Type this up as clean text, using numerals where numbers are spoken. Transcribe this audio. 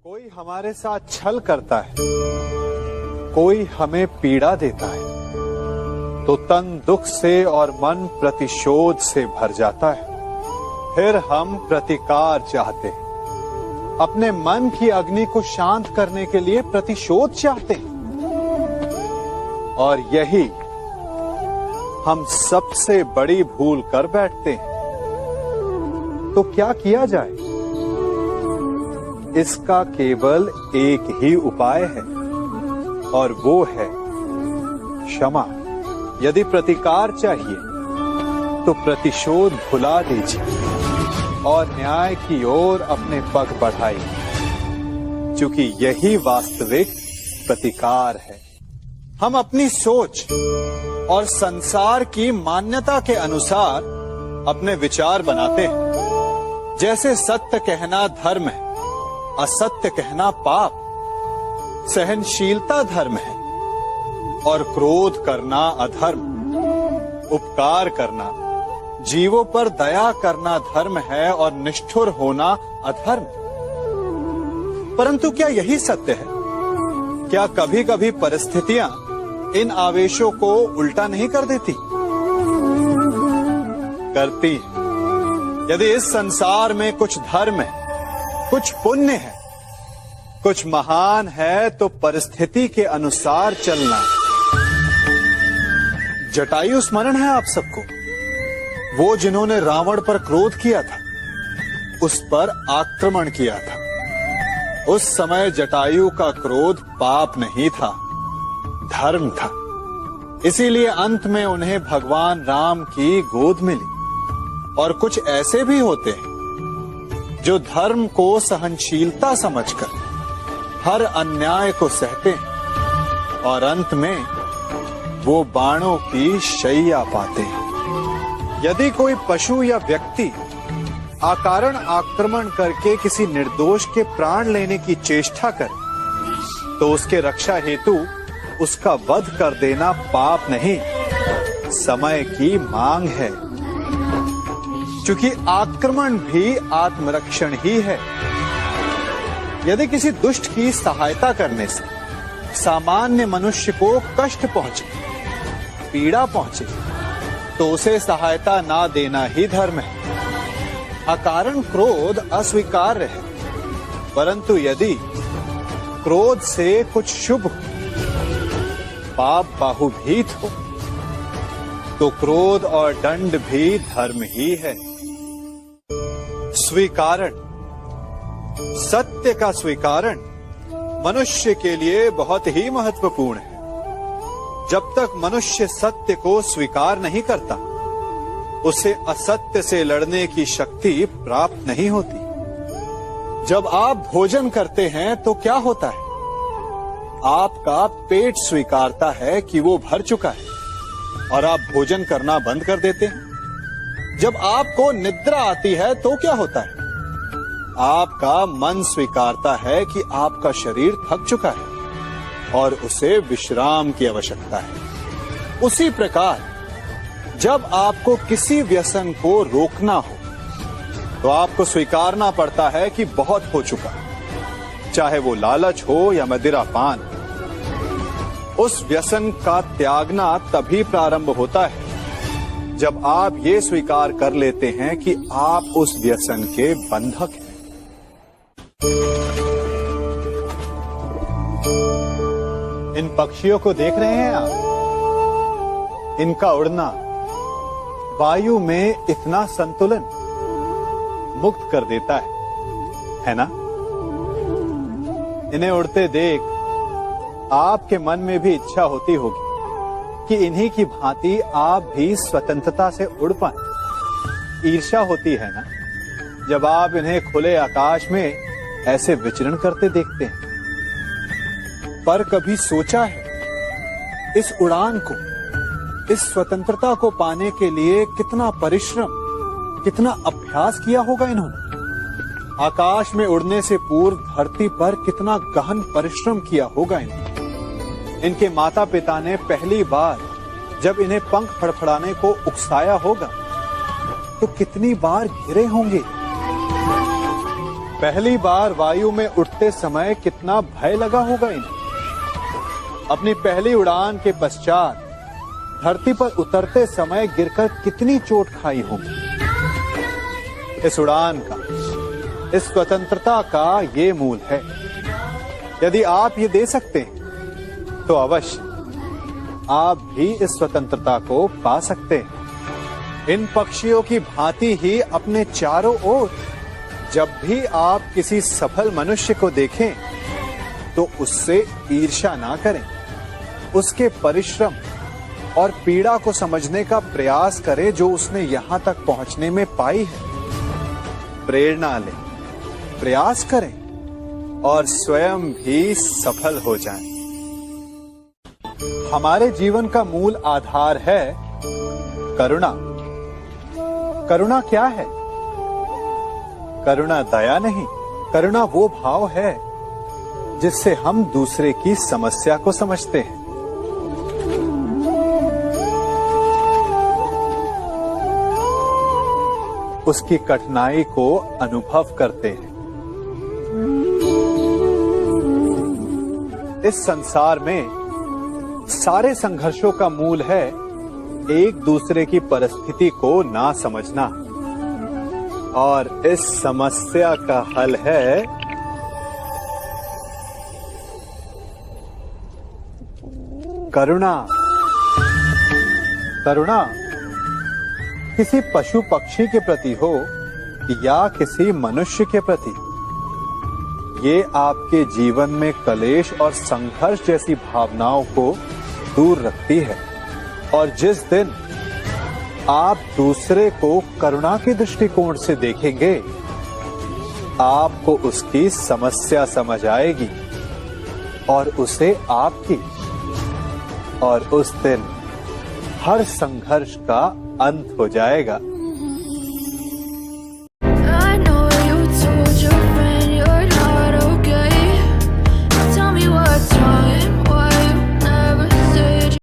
कोई हमारे साथ छल करता है, कोई हमें पीड़ा देता है, तो तन दुख से और मन प्रतिशोध से भर जाता है। फिर हम प्रतिकार चाहते हैं, अपने मन की अग्नि को शांत करने के लिए प्रतिशोध चाहते हैं। और यही हम सबसे बड़ी भूल कर बैठते हैं। तो क्या किया जाए? इसका केवल एक ही उपाय है और वो है क्षमा। यदि प्रतिकार चाहिए तो प्रतिशोध भुला दीजिए और न्याय की ओर अपने पग बढ़ाइए, क्योंकि यही वास्तविक प्रतिकार है। हम अपनी सोच और संसार की मान्यता के अनुसार अपने विचार बनाते हैं। जैसे सत्य कहना धर्म है, असत्य कहना पाप, सहनशीलता धर्म है और क्रोध करना अधर्म, उपकार करना, जीवों पर दया करना धर्म है और निष्ठुर होना अधर्म। परंतु क्या यही सत्य है? क्या कभी कभी परिस्थितियां इन आवेशों को उल्टा नहीं कर देती? करती है। यदि इस संसार में कुछ धर्म है, कुछ पुण्य है, कुछ महान है, तो परिस्थिति के अनुसार चलना। जटायु स्मरण है आप सबको, वो जिन्होंने रावण पर क्रोध किया था, उस पर आक्रमण किया था। उस समय जटायु का क्रोध पाप नहीं था, धर्म था। इसीलिए अंत में उन्हें भगवान राम की गोद मिली। और कुछ ऐसे भी होते हैं जो धर्म को सहनशीलता समझकर हर अन्याय को सहते हैं और अंत में वो बाणों की शैया पाते हैं। यदि कोई पशु या व्यक्ति अकारण आक्रमण करके किसी निर्दोष के प्राण लेने की चेष्टा करे, तो उसके रक्षा हेतु उसका वध कर देना पाप नहीं, समय की मांग है। क्योंकि आक्रमण भी आत्मरक्षण ही है। यदि किसी दुष्ट की सहायता करने से सामान्य मनुष्य को कष्ट पहुंचे, पीड़ा पहुंचे, तो उसे सहायता ना देना ही धर्म है। अकारण क्रोध अस्वीकार्य है, परंतु यदि क्रोध से कुछ शुभ पाप बाहुभीत हो, तो क्रोध और दंड भी धर्म ही है। स्वीकारण, सत्य का स्वीकारण मनुष्य के लिए बहुत ही महत्वपूर्ण है। जब तक मनुष्य सत्य को स्वीकार नहीं करता, उसे असत्य से लड़ने की शक्ति प्राप्त नहीं होती। जब आप भोजन करते हैं तो क्या होता है? आपका पेट स्वीकारता है कि वो भर चुका है और आप भोजन करना बंद कर देते हैं। जब आपको निद्रा आती है तो क्या होता है? आपका मन स्वीकारता है कि आपका शरीर थक चुका है और उसे विश्राम की आवश्यकता है। उसी प्रकार जब आपको किसी व्यसन को रोकना हो, तो आपको स्वीकारना पड़ता है कि बहुत हो चुका, चाहे वो लालच हो या मदिरापान। उस व्यसन का त्यागना तभी प्रारंभ होता है जब आप ये स्वीकार कर लेते हैं कि आप उस व्यसन के बंधक हैं। इन पक्षियों को देख रहे हैं आप? इनका उड़ना वायु में इतना संतुलन मुक्त कर देता है ना? इन्हें उड़ते देख आपके मन में भी इच्छा होती होगी कि इन्हीं की भांति आप भी स्वतंत्रता से उड़ पाएं। ईर्ष्या होती है ना, जब आप इन्हें खुले आकाश में ऐसे विचरण करते देखते हैं। पर कभी सोचा है, इस उड़ान को, इस स्वतंत्रता को पाने के लिए कितना परिश्रम, कितना अभ्यास किया होगा इन्होंने? आकाश में उड़ने से पूर्व धरती पर कितना गहन परिश्रम किया होगा इन्होंने? इनके माता पिता ने पहली बार जब इन्हें पंख फड़फड़ाने को उकसाया होगा, तो कितनी बार घिरे होंगे। पहली बार वायु में उड़ते समय कितना भय लगा होगा इन्हें। अपनी पहली उड़ान के पश्चात धरती पर उतरते समय गिरकर कितनी चोट खाई होगी। इस उड़ान का, इस स्वतंत्रता का ये मूल है। यदि आप ये दे सकते हैं तो अवश्य आप भी इस स्वतंत्रता को पा सकते हैं। इन पक्षियों की भांति ही अपने चारों ओर जब भी आप किसी सफल मनुष्य को देखें तो उससे ईर्ष्या ना करें। उसके परिश्रम और पीड़ा को समझने का प्रयास करें जो उसने यहां तक पहुंचने में पाई है। प्रेरणा लें, प्रयास करें और स्वयं भी सफल हो जाएं। हमारे जीवन का मूल आधार है करुणा। करुणा क्या है? करुणा दया नहीं, करुणा वो भाव है जिससे हम दूसरे की समस्या को समझते हैं। उसकी कठिनाई को अनुभव करते हैं। इस संसार में सारे संघर्षों का मूल है एक दूसरे की परिस्थिति को ना समझना, और इस समस्या का हल है करुणा। करुणा किसी पशु पक्षी के प्रति हो या किसी मनुष्य के प्रति, ये आपके जीवन में कलेश और संघर्ष जैसी भावनाओं को दूर रखती है। और जिस दिन आप दूसरे को करुणा के दृष्टिकोण से देखेंगे, आपको उसकी समस्या समझ आएगी और उसे आपकी, और उस दिन हर संघर्ष का अंत हो जाएगा।